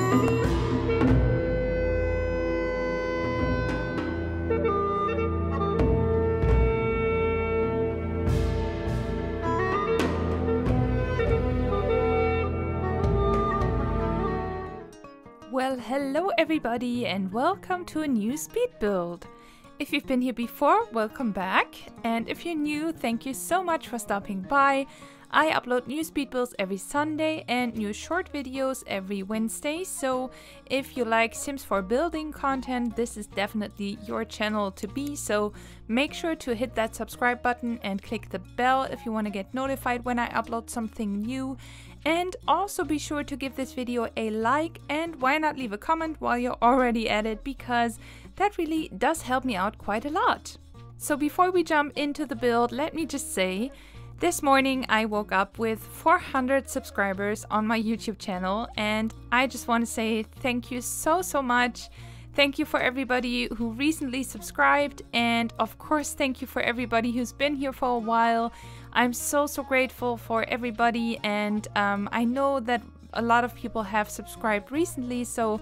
Well, hello everybody and welcome to a new speed build. If you've been here before, welcome back, and if you're new, thank you so much for stopping by. I upload new speed builds every Sunday and new short videos every Wednesday, so if you like Sims 4 building content, this is definitely your channel to be, so make sure to hit that subscribe button and click the bell if you want to get notified when I upload something new. And also be sure to give this video a like, and why not leave a comment while you're already at it, because that really does help me out quite a lot. So before we jump into the build, let me just say, this morning I woke up with 400 subscribers on my YouTube channel, and I just want to say thank you so much. Thank you for everybody who recently subscribed, and of course thank you for everybody who's been here for a while. I'm so grateful for everybody, and I know that a lot of people have subscribed recently, so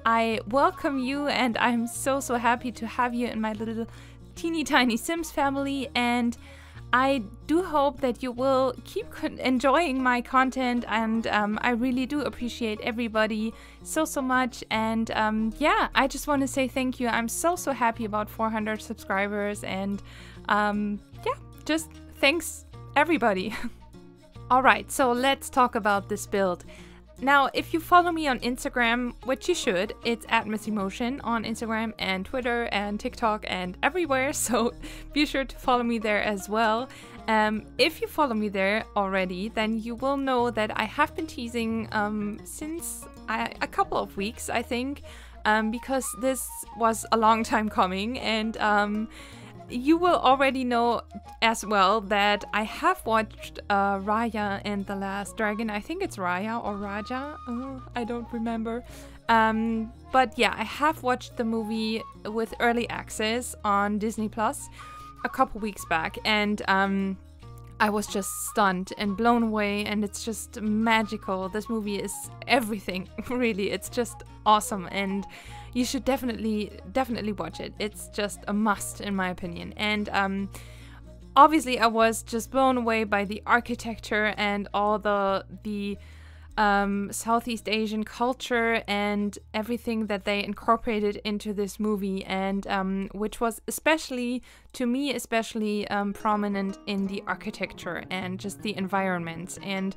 I welcome you, and I'm so happy to have you in my little teeny tiny Sims family, and I do hope that you will keep enjoying my content, and I really do appreciate everybody so much, and yeah, I just want to say thank you. I'm so happy about 400 subscribers, and yeah, just thanks everybody. Alright, so let's talk about this build. Now, if you follow me on Instagram, which you should, it's at Missy Motion on Instagram and Twitter and TikTok and everywhere, so be sure to follow me there as well. If you follow me there already, then you will know that I have been teasing since a couple of weeks, I think, because this was a long time coming, and you will already know as well that I have watched Raya and the Last Dragon. I think it's Raya or Raja, I don't remember. But yeah, I have watched the movie with early access on Disney Plus a couple weeks back, and I was just stunned and blown away, and it's just magical. This movie is everything, really. It's just awesome, and you should definitely watch it. It's just a must in my opinion. And obviously I was just blown away by the architecture and all the Southeast Asian culture and everything that they incorporated into this movie, and which was especially, to me especially, prominent in the architecture and just the environments. And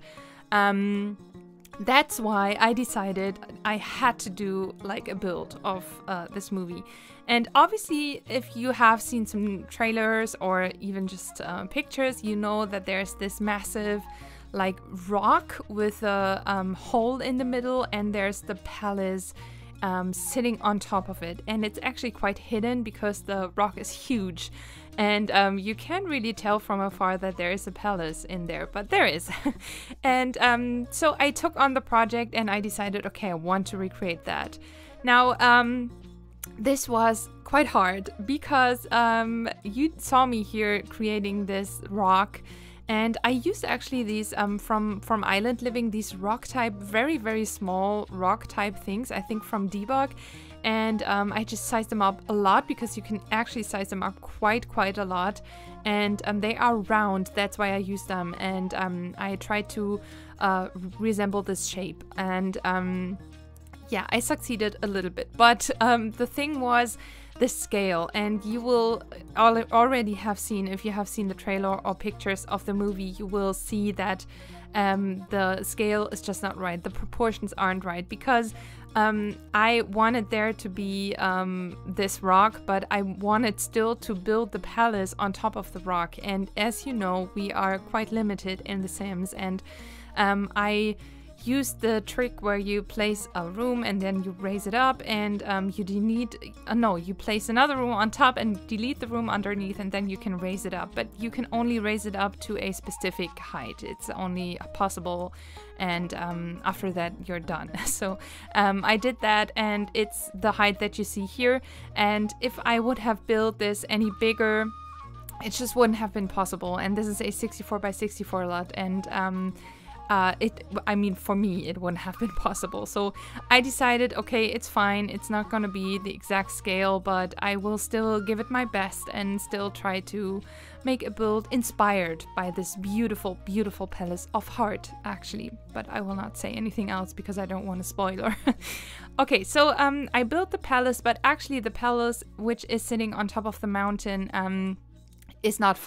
that's why I decided I had to do like a build of this movie. And obviously, if you have seen some trailers or even just pictures, you know that there's this massive like rock with a hole in the middle, and there's the palace sitting on top of it, and it's actually quite hidden because the rock is huge, and you can't really tell from afar that there is a palace in there, but there is. And so I took on the project, and I decided, okay, I want to recreate that. Now this was quite hard because you saw me here creating this rock, and I used actually these from Island Living, these rock type, very small rock type things, I think from Debug. And I just sized them up a lot because you can actually size them up quite a lot. And they are round, that's why I use them. And I tried to resemble this shape. And yeah, I succeeded a little bit. But the thing was the scale, and you will already have seen, if you have seen the trailer or pictures of the movie, you will see that the scale is just not right. The proportions aren't right, because I wanted there to be this rock, but I wanted still to build the palace on top of the rock. And as you know, we are quite limited in The Sims, and I use the trick where you place a room and then you raise it up, and you place another room on top and delete the room underneath, and then you can raise it up, but you can only raise it up to a specific height. It's only possible, and after that you're done. So I did that, and it's the height that you see here, and if I would have built this any bigger, it just wouldn't have been possible. And this is a 64 by 64 lot, and I mean, for me, it wouldn't have been possible. So I decided, okay, it's fine. It's not gonna be the exact scale, but I will still give it my best and still try to make a build inspired by this beautiful, beautiful Palace of Heart, actually. But I will not say anything else because I don't want a spoiler. Okay, so I built the palace, but actually the palace, which is sitting on top of the mountain, is not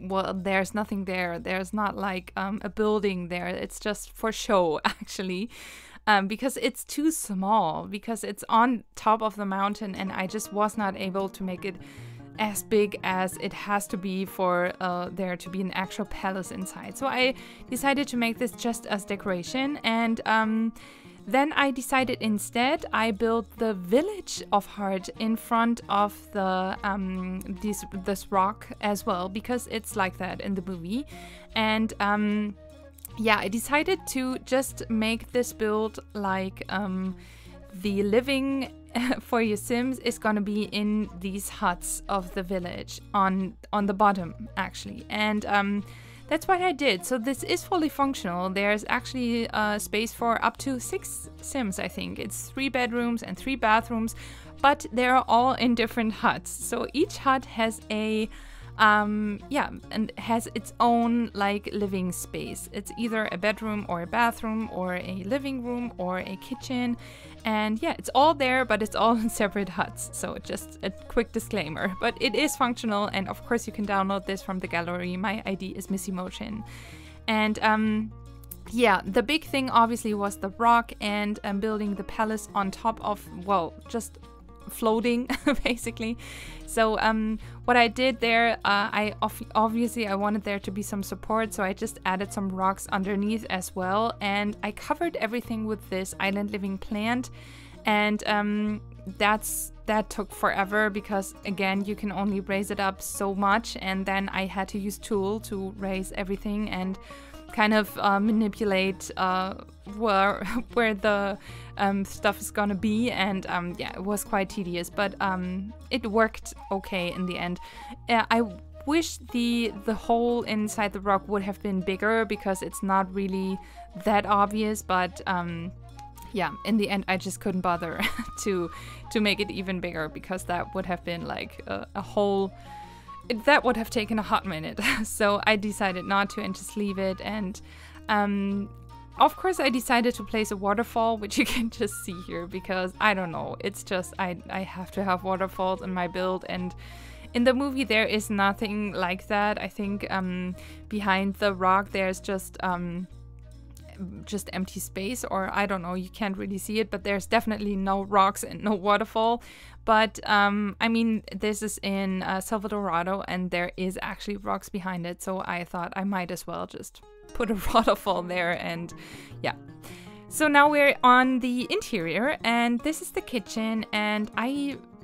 well, there's nothing there. There's not like a building there. It's just for show, actually, because it's too small, because it's on top of the mountain, and I just was not able to make it as big as it has to be for there to be an actual palace inside. So I decided to make this just as decoration, and then I decided instead I built the village of Heart in front of the this rock as well, because it's like that in the movie. And yeah, I decided to just make this build like the living for your Sims is gonna be in these huts of the village on the bottom, actually. And that's what I did. So this is fully functional. There's actually space for up to 6 Sims, I think. It's 3 bedrooms and 3 bathrooms, but they're all in different huts. So each hut has a yeah, and has its own like living space. It's either a bedroom or a bathroom or a living room or a kitchen. And yeah, it's all there, but it's all in separate huts. So just a quick disclaimer, but it is functional. And of course you can download this from the gallery. My ID is Missy Motion. And yeah, the big thing obviously was the rock and building the palace on top of, well, just floating basically. So what I did there, obviously I wanted there to be some support, so I just added some rocks underneath as well, and I covered everything with this island living plant. And that took forever because again you can only raise it up so much, and then I had to use tool to raise everything and kind of manipulate where the stuff is gonna be. And yeah, it was quite tedious, but it worked okay in the end. I wish the hole inside the rock would have been bigger because it's not really that obvious, but yeah, in the end I just couldn't bother to make it even bigger because that would have been like a whole that would have taken a hot minute. So I decided not to and just leave it. And of course I decided to place a waterfall, which you can just see here because I don't know, it's just I have to have waterfalls in my build, and in the movie there is nothing like that. I think behind the rock there's just empty space, or I don't know, you can't really see it, but there's definitely no rocks and no waterfall. But I mean, this is in Salvadorado and there is actually rocks behind it, so I thought I might as well just put a waterfall there. And yeah, so now we're on the interior, and this is the kitchen. And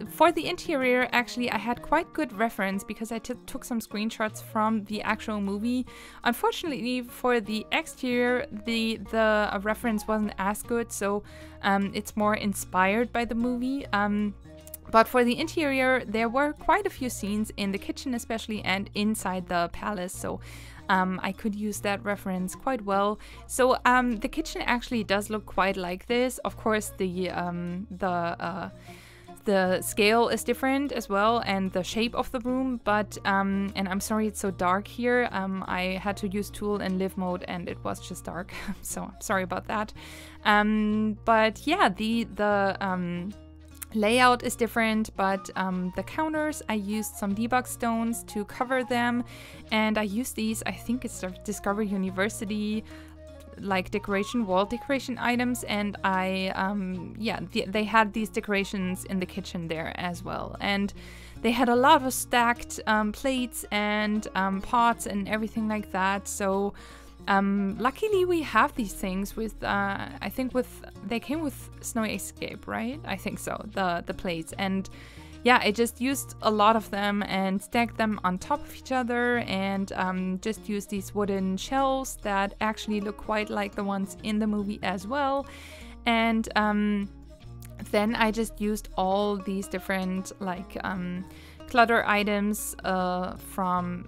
for the interior, actually I had quite good reference because I took some screenshots from the actual movie. Unfortunately for the exterior, the reference wasn't as good, so it's more inspired by the movie. But for the interior, there were quite a few scenes in the kitchen especially and inside the palace, so I could use that reference quite well. So the kitchen actually does look quite like this. Of course, the scale is different as well, and the shape of the room, but and I'm sorry it's so dark here. I had to use tool and live mode and it was just dark, so I'm sorry about that. But yeah, the layout is different, but the counters, I used some debug stones to cover them, and I used these, I think it's Discover University like decoration, wall decoration items, and yeah, they had these decorations in the kitchen there as well, and they had a lot of stacked plates and pots and everything like that. So luckily we have these things with I think they came with Snowy Escape, right? I think so, the plates. And yeah, I just used a lot of them and stacked them on top of each other, and just used these wooden shelves that actually look quite like the ones in the movie as well. And then I just used all these different like clutter items from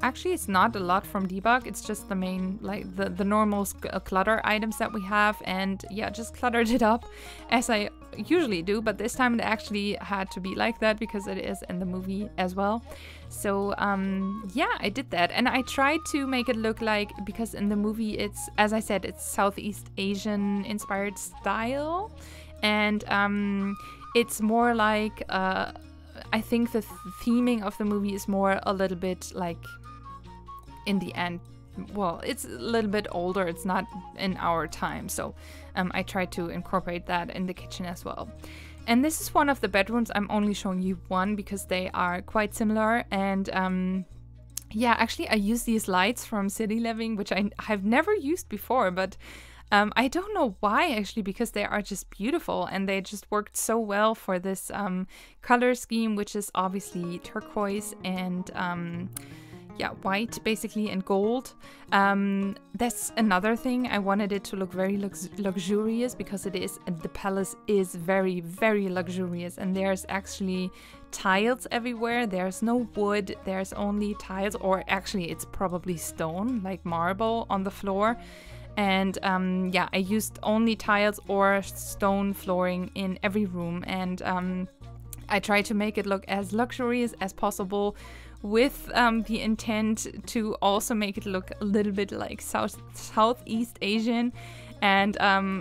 actually it's not a lot from debug. It's just the main, like the normal clutter items that we have, and yeah, just cluttered it up as I usually do, but this time it actually had to be like that because it is in the movie as well. So yeah, I did that, and I tried to make it look like, because in the movie it's, as I said, it's Southeast Asian inspired style, and it's more like I think the theming of the movie is more a little bit like, in the end, well, it's a little bit older, it's not in our time, so I tried to incorporate that in the kitchen as well. And this is one of the bedrooms. I'm only showing you one because they are quite similar, and yeah, actually I use these lights from City Living, which I have never used before, but I don't know why, actually, because they are just beautiful and they just worked so well for this color scheme, which is obviously turquoise and yeah, white basically, and gold. That's another thing. I wanted it to look very luxurious, because it is, the palace is very, very luxurious, and there's actually tiles everywhere. There's no wood, there's only tiles, or actually it's probably stone, like marble on the floor. And yeah, I used only tiles or stone flooring in every room, and I tried to make it look as luxurious as possible, with the intent to also make it look a little bit like Southeast Asian. And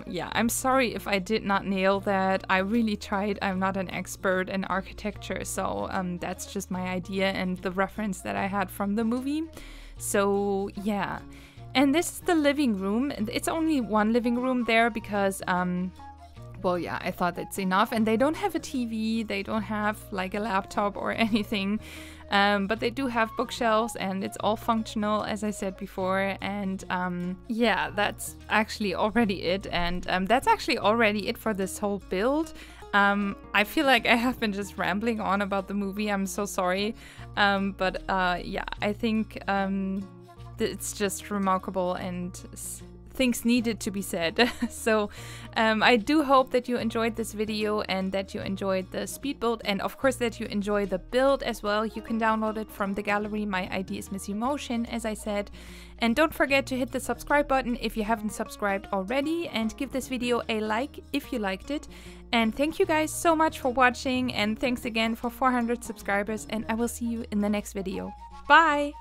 yeah, I'm sorry if I did not nail that. I really tried. I'm not an expert in architecture, so that's just my idea and the reference that I had from the movie. So yeah. And this is the living room. It's only one living room there because, well, yeah, I thought that's enough. And they don't have a TV, they don't have like a laptop or anything, but they do have bookshelves, and it's all functional, as I said before. And yeah, that's actually already it. And that's actually already it for this whole build. I feel like I have been just rambling on about the movie. I'm so sorry. But yeah, I think it's just remarkable, and things needed to be said. So I do hope that you enjoyed this video and that you enjoyed the speed build, and of course that you enjoy the build as well. You can download it from the gallery. My ID is Missy Motion, as I said. And don't forget to hit the subscribe button if you haven't subscribed already, and give this video a like if you liked it. And thank you guys so much for watching, and thanks again for 400 subscribers, and I will see you in the next video. Bye!